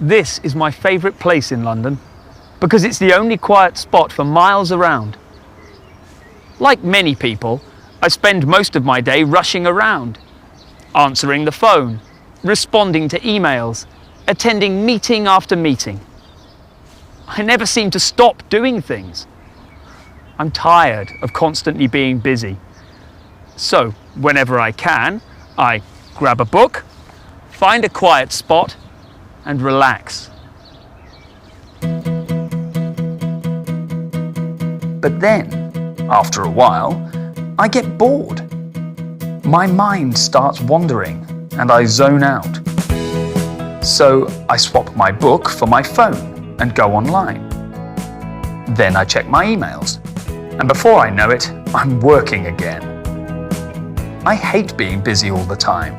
This is my favourite place in London because it's the only quiet spot for miles around. Like many people, I spend most of my day rushing around, answering the phone, responding to emails, attending meeting after meeting. I never seem to stop doing things. I'm tired of constantly being busy. So, whenever I can, I grab a book, find a quiet spot, and relax. But then, after a while, I get bored. My mind starts wandering and I zone out. So I swap my book for my phone and go online. Then I check my emails, and before I know it, I'm working again. I hate being busy all the time,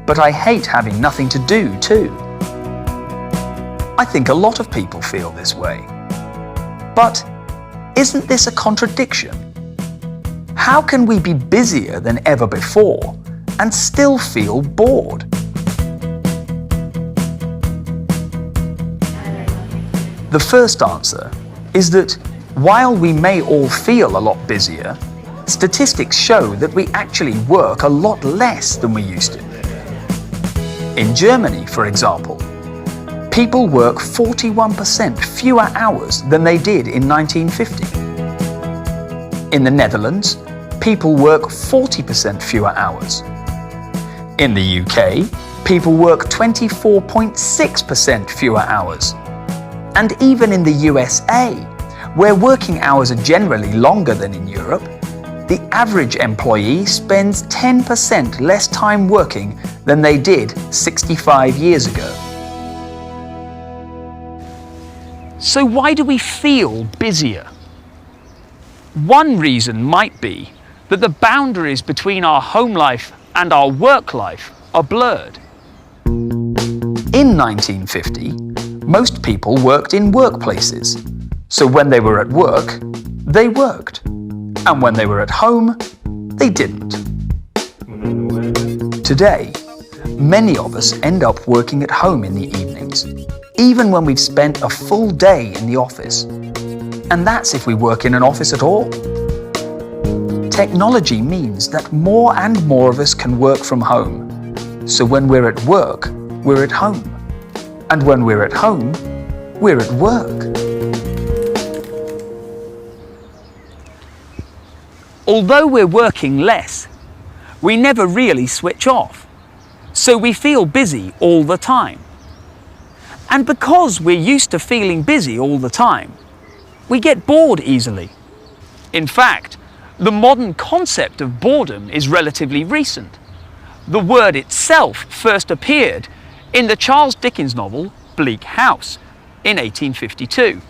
but I hate having nothing to do too. I think a lot of people feel this way. But isn't this a contradiction? How can we be busier than ever before and still feel bored? The first answer is that while we may all feel a lot busier, statistics show that we actually work a lot less than we used to. In Germany, for example, people work 41% fewer hours than they did in 1950. In the Netherlands, people work 40% fewer hours. In the UK, people work 24.6% fewer hours. And even in the USA, where working hours are generally longer than in Europe, the average employee spends 10% less time working than they did 65 years ago. So why do we feel busier? One reason might be that the boundaries between our home life and our work life are blurred. In 1950, most people worked in workplaces. So when they were at work, they worked. And when they were at home, they didn't. Today, many of us end up working at home in the evenings, even when we've spent a full day in the office. And that's if we work in an office at all. Technology means that more and more of us can work from home. So when we're at work, we're at home. And when we're at home, we're at work. Although we're working less, we never really switch off. So we feel busy all the time. And because we're used to feeling busy all the time, we get bored easily. In fact, the modern concept of boredom is relatively recent. The word itself first appeared in the Charles Dickens novel Bleak House in 1852.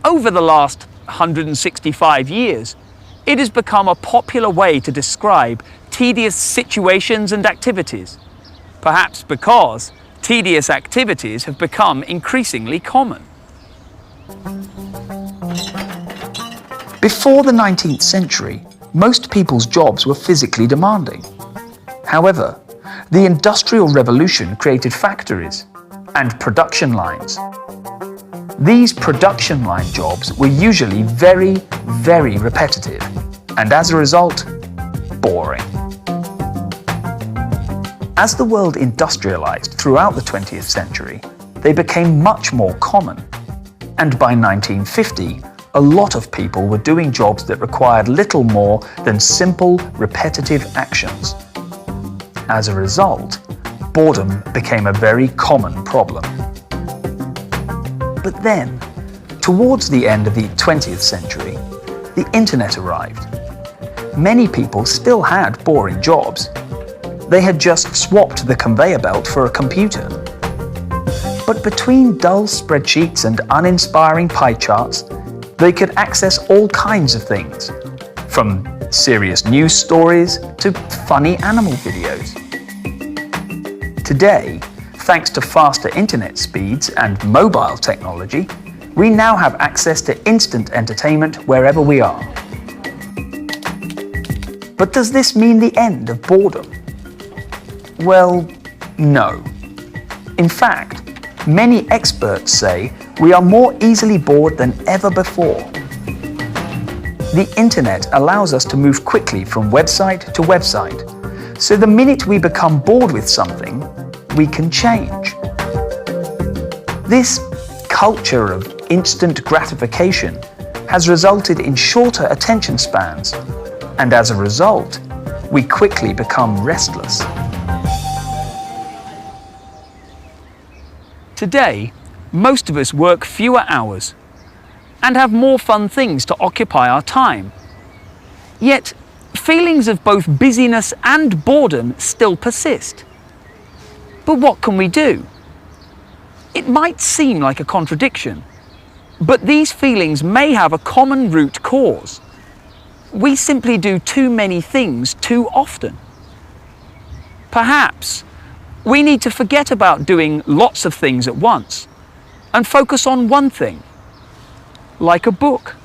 Over the last 165 years, it has become a popular way to describe tedious situations and activities, perhaps because tedious activities have become increasingly common. Before the 19th century, most people's jobs were physically demanding. However, the Industrial Revolution created factories and production lines. These production line jobs were usually very, very repetitive, and as a result, boring. As the world industrialized throughout the 20th century, they became much more common. And by 1950, a lot of people were doing jobs that required little more than simple, repetitive actions. As a result, boredom became a very common problem. But then, towards the end of the 20th century, the internet arrived. Many people still had boring jobs. They had just swapped the conveyor belt for a computer. But between dull spreadsheets and uninspiring pie charts, they could access all kinds of things, from serious news stories to funny animal videos. Today, thanks to faster internet speeds and mobile technology, we now have access to instant entertainment wherever we are. But does this mean the end of boredom? Well, no. In fact, Many experts say we are more easily bored than ever before. The internet allows us to move quickly from website to website, so the minute we become bored with something, we can change. This culture of instant gratification has resulted in shorter attention spans, and as a result, we quickly become restless. Today, most of us work fewer hours and have more fun things to occupy our time. Yet, feelings of both busyness and boredom still persist. But what can we do? It might seem like a contradiction, but these feelings may have a common root cause. We simply do too many things too often. Perhaps we need to forget about doing lots of things at once and focus on one thing, like a book,